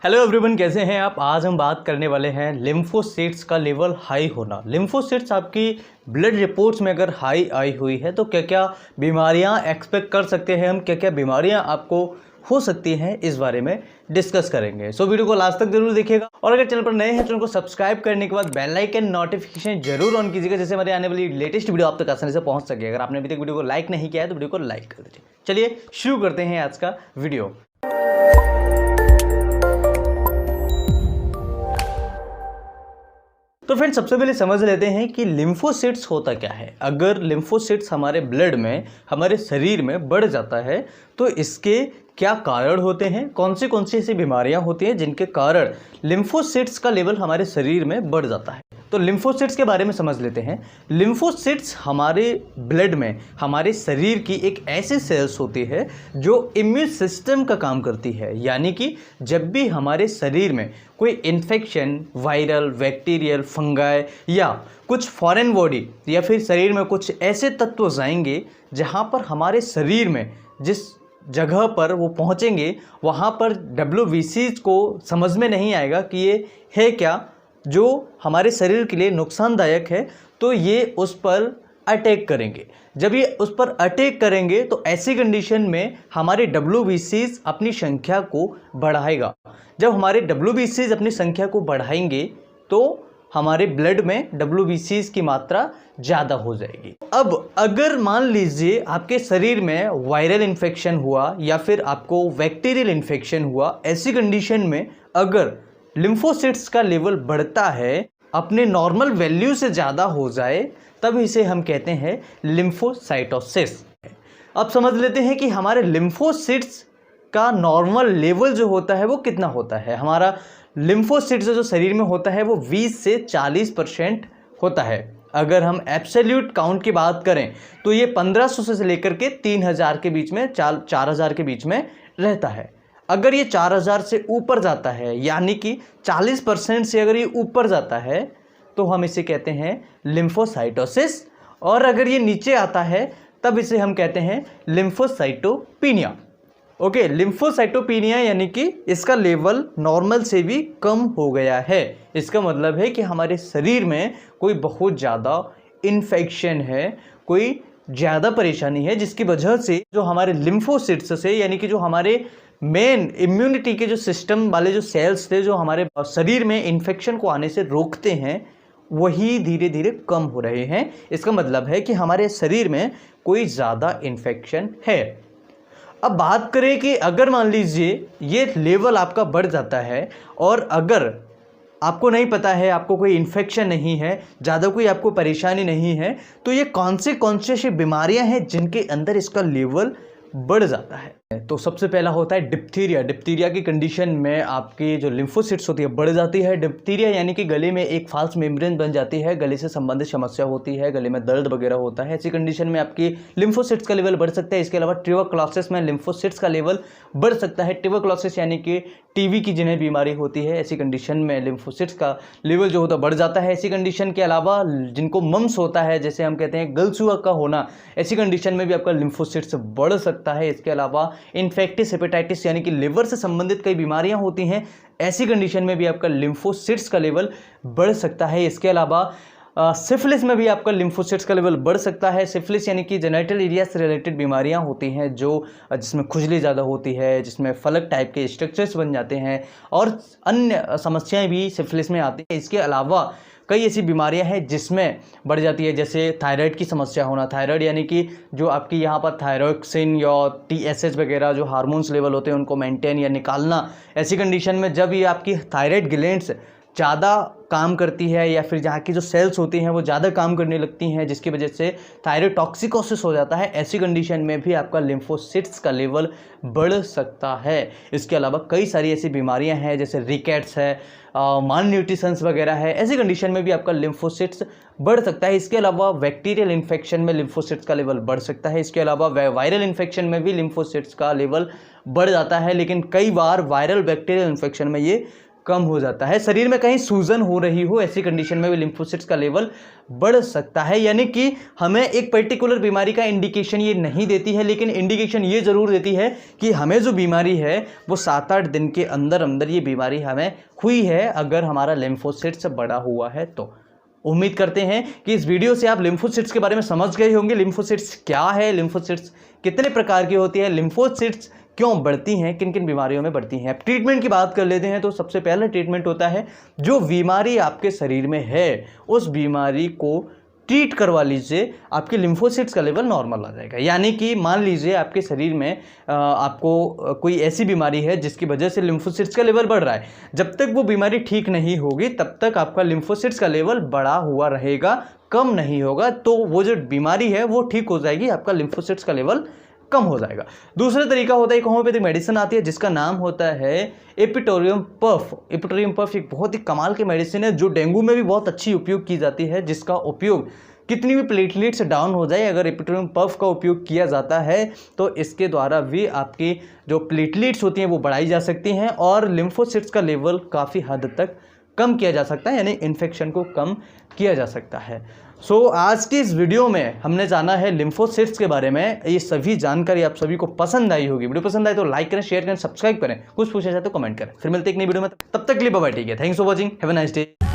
Hello everyone, कैसे हैं आप। आज हम बात करने वाले हैं लिम्फोसाइट्स का लेवल हाई होना। लिम्फोसाइट्स आपकी ब्लड रिपोर्ट्स में अगर हाई आई हुई है तो क्या क्या बीमारियां एक्सपेक्ट कर सकते हैं हम, क्या क्या बीमारियां आपको हो सकती हैं, इस बारे में डिस्कस करेंगे। सो वीडियो को लास्ट तक जरूर देखिएगा और अगर चैनल पर नए हैं चैनल को सब्सक्राइब करने के बाद बेल आइकन नोटिफिकेशन जरूर ऑन कीजिएगा, जैसे हमारे आने वाली लेटेस्ट वीडियो आप तक आसानी से पहुंच सके। अगर आपने अभी तक वीडियो को लाइक नहीं किया है तो वीडियो को लाइक कर दीजिए। चलिए शुरू करते हैं आज का वीडियो। तो फ्रेंड्स, सबसे पहले समझ लेते हैं कि लिम्फोसाइट्स होता क्या है। अगर लिम्फोसाइट्स हमारे ब्लड में, हमारे शरीर में बढ़ जाता है तो इसके क्या कारण होते हैं, कौन सी ऐसी बीमारियां होती हैं जिनके कारण लिम्फोसाइट्स का लेवल हमारे शरीर में बढ़ जाता है। तो लिम्फोसाइट्स के बारे में समझ लेते हैं। लिम्फोसाइट्स हमारे ब्लड में, हमारे शरीर की एक ऐसी सेल्स होती है जो इम्यून सिस्टम का काम करती है। यानी कि जब भी हमारे शरीर में कोई इन्फेक्शन, वायरल, बैक्टीरियल, फंगाई या कुछ फॉरेन बॉडी या फिर शरीर में कुछ ऐसे तत्व जाएंगे जहाँ पर हमारे शरीर में जिस जगह पर वो पहुँचेंगे वहाँ पर WBCs को समझ में नहीं आएगा कि ये है क्या, जो हमारे शरीर के लिए नुकसानदायक है, तो ये उस पर अटैक करेंगे। जब ये उस पर अटैक करेंगे तो ऐसी कंडीशन में हमारे WBCs अपनी संख्या को बढ़ाएगा। जब हमारे WBCs अपनी संख्या को बढ़ाएंगे तो हमारे ब्लड में WBCs की मात्रा ज़्यादा हो जाएगी। अब अगर मान लीजिए आपके शरीर में वायरल इन्फेक्शन हुआ या फिर आपको बैक्टीरियल इन्फेक्शन हुआ, ऐसी कंडीशन में अगर लिम्फोसाइट्स का लेवल बढ़ता है, अपने नॉर्मल वैल्यू से ज़्यादा हो जाए, तब इसे हम कहते हैं लिम्फोसाइटोसिस। अब समझ लेते हैं कि हमारे लिम्फोसाइट्स का नॉर्मल लेवल जो होता है वो कितना होता है। हमारा लिम्फोसाइट्स जो शरीर में होता है वो 20 से 40% होता है। अगर हम एब्सोल्यूट काउंट की बात करें तो ये 1500 से लेकर के 3000 के बीच में, 4000 के बीच में रहता है। अगर ये 4000 से ऊपर जाता है, यानी कि 40% से अगर ये ऊपर जाता है तो हम इसे कहते हैं लिम्फोसाइटोसिस, और अगर ये नीचे आता है तब इसे हम कहते हैं लिम्फोसाइटोपिनिया। ओके, लिम्फोसाइटोपिनिया यानी कि इसका लेवल नॉर्मल से भी कम हो गया है। इसका मतलब है कि हमारे शरीर में कोई बहुत ज़्यादा इन्फेक्शन है, कोई ज़्यादा परेशानी है, जिसकी वजह से जो हमारे लिम्फोसाइट्स से, यानी कि जो हमारे मेन इम्यूनिटी के जो सिस्टम वाले जो सेल्स थे जो हमारे शरीर में इन्फेक्शन को आने से रोकते हैं, वही धीरे धीरे कम हो रहे हैं। इसका मतलब है कि हमारे शरीर में कोई ज़्यादा इन्फेक्शन है। अब बात करें कि अगर मान लीजिए ये लेवल आपका बढ़ जाता है और अगर आपको नहीं पता है, आपको कोई इन्फेक्शन नहीं है, ज़्यादा कोई आपको परेशानी नहीं है, तो ये कौन से ऐसी बीमारियां हैं जिनके अंदर इसका लेवल बढ़ जाता है। तो सबसे पहला होता है डिप्थीरिया। डिप्थीरिया की कंडीशन में आपकी जो लिम्फोसाइट्स होती है बढ़ जाती है। डिप्थीरिया यानी कि गले में एक फाल्स मेम्ब्रेन बन जाती है, गले से संबंधित समस्या होती है, गले में दर्द वगैरह होता है। ऐसी कंडीशन में आपकी लिम्फोसाइट्स का लेवल बढ़ सकता है। इसके अलावा ट्यूबरक्लोसिस में लिम्फोसाइट्स का लेवल बढ़ सकता है। ट्यूबरक्लोसिस यानी कि टीबी की जिन्हें बीमारी होती है, ऐसी कंडीशन में लिम्फोसाइट्स का लेवल जो होता है बढ़ जाता है। ऐसी कंडीशन के अलावा जिनको मम्स होता है, जैसे हम कहते हैं गलसुआ का होना, ऐसी कंडीशन में भी आपका लिम्फोसाइट्स बढ़ सकता है। इसके अलावा इन्फेक्टिस हेपेटाइटिस यानी कि लिवर से संबंधित कई बीमारियां होती हैं, ऐसी कंडीशन में भी आपका लिम्फोसाइट्स का लेवल बढ़ सकता है। इसके अलावा सिफिलिस में भी आपका लिम्फोसाइट्स का लेवल बढ़ सकता है। सिफिलिस यानी कि जेनिटल एरिया से रिलेटेड बीमारियां होती हैं, जो जिसमें खुजली ज़्यादा होती है, जिसमें फलक टाइप के स्ट्रक्चर्स बन जाते हैं, और अन्य समस्याएं भी सिफिलिस में आती हैं। इसके अलावा कई ऐसी बीमारियां हैं जिसमें बढ़ जाती है, जैसे थायराइड की समस्या होना। थायराइड यानी कि जो आपकी यहाँ पर थायरोक्सिन या TSH वगैरह जो हार्मोन्स लेवल होते हैं उनको मेंटेन या निकालना। ऐसी कंडीशन में जब ये आपकी थायराइड ग्लैंड्स ज़्यादा काम करती है या फिर जहाँ की जो सेल्स होती हैं वो ज़्यादा काम करने लगती हैं, जिसकी वजह से थायराइड टॉक्सिकोसिस हो जाता है, ऐसी कंडीशन में भी आपका लिम्फोसाइट्स का लेवल बढ़ सकता है। इसके अलावा कई सारी ऐसी बीमारियां हैं जैसे रिकेट्स है, माल न्यूट्रिशंस वगैरह है, ऐसी कंडीशन में भी आपका लिम्फोसाइट्स बढ़ सकता है। इसके अलावा बैक्टीरियल इन्फेक्शन में लिम्फोसाइट्स का लेवल बढ़ सकता है। इसके अलावा वायरल इन्फेक्शन में भी लिम्फोसाइट्स का लेवल बढ़ जाता है, लेकिन कई बार वायरल बैक्टीरियल इन्फेक्शन में ये कम हो जाता है। शरीर में कहीं सूजन हो रही हो, ऐसी कंडीशन में भी लिम्फोसाइट्स का लेवल बढ़ सकता है। यानी कि हमें एक पर्टिकुलर बीमारी का इंडिकेशन ये नहीं देती है, लेकिन इंडिकेशन ये ज़रूर देती है कि हमें जो बीमारी है वो 7-8 दिन के अंदर अंदर ये बीमारी हमें हुई है, अगर हमारा लिम्फोसाइट्स बढ़ा हुआ है तो। उम्मीद करते हैं कि इस वीडियो से आप लिम्फोसाइट्स के बारे में समझ गए होंगे। लिम्फोसाइट्स क्या है, लिम्फोसाइट्स कितने प्रकार की होती है, लिम्फोसाइट्स क्यों बढ़ती हैं, किन किन बीमारियों में बढ़ती हैं। अब ट्रीटमेंट की बात कर लेते हैं तो सबसे पहला ट्रीटमेंट होता है, जो बीमारी आपके शरीर में है उस बीमारी को ट्रीट करवा लीजिए, आपके लिम्फोसाइट्स का लेवल नॉर्मल आ जाएगा। यानी कि मान लीजिए आपके शरीर में आपको कोई ऐसी बीमारी है जिसकी वजह से लिम्फोसाइट्स का लेवल बढ़ रहा है, जब तक वो बीमारी ठीक नहीं होगी तब तक आपका लिम्फोसाइट्स का लेवल बढ़ा हुआ रहेगा, कम नहीं होगा। तो वो जो बीमारी है वो ठीक हो जाएगी, आपका लिम्फोसाइट्स का लेवल कम हो जाएगा। दूसरा तरीका होता है, एक होम्योपैथिक मेडिसिन आती है जिसका नाम होता है एपिटोरियम पफ। एपिटोरियम पफ एक बहुत ही कमाल की मेडिसिन है जो डेंगू में भी बहुत अच्छी उपयोग की जाती है, जिसका उपयोग कितनी भी प्लेटलेट्स डाउन हो जाए, अगर एपिटोरियम पफ का उपयोग किया जाता है तो इसके द्वारा भी आपकी जो प्लेटलेट्स होती हैं वो बढ़ाई जा सकती हैं और लिम्फोसाइट्स का लेवल काफ़ी हद तक कम किया जा सकता है, यानी इन्फेक्शन को कम किया जा सकता है। आज की इस वीडियो में हमने जाना है लिम्फोसाइट्स के बारे में। ये सभी जानकारी आप सभी को पसंद आई होगी। वीडियो पसंद आए तो लाइक करें, शेयर करें, सब्सक्राइब करें, कुछ पूछना चाहे तो कमेंट करें। फिर मिलते हैं एक नई वीडियो में, तब तक के लिए बाय बाय, ठीक है। Thanks for watching, have a nice day.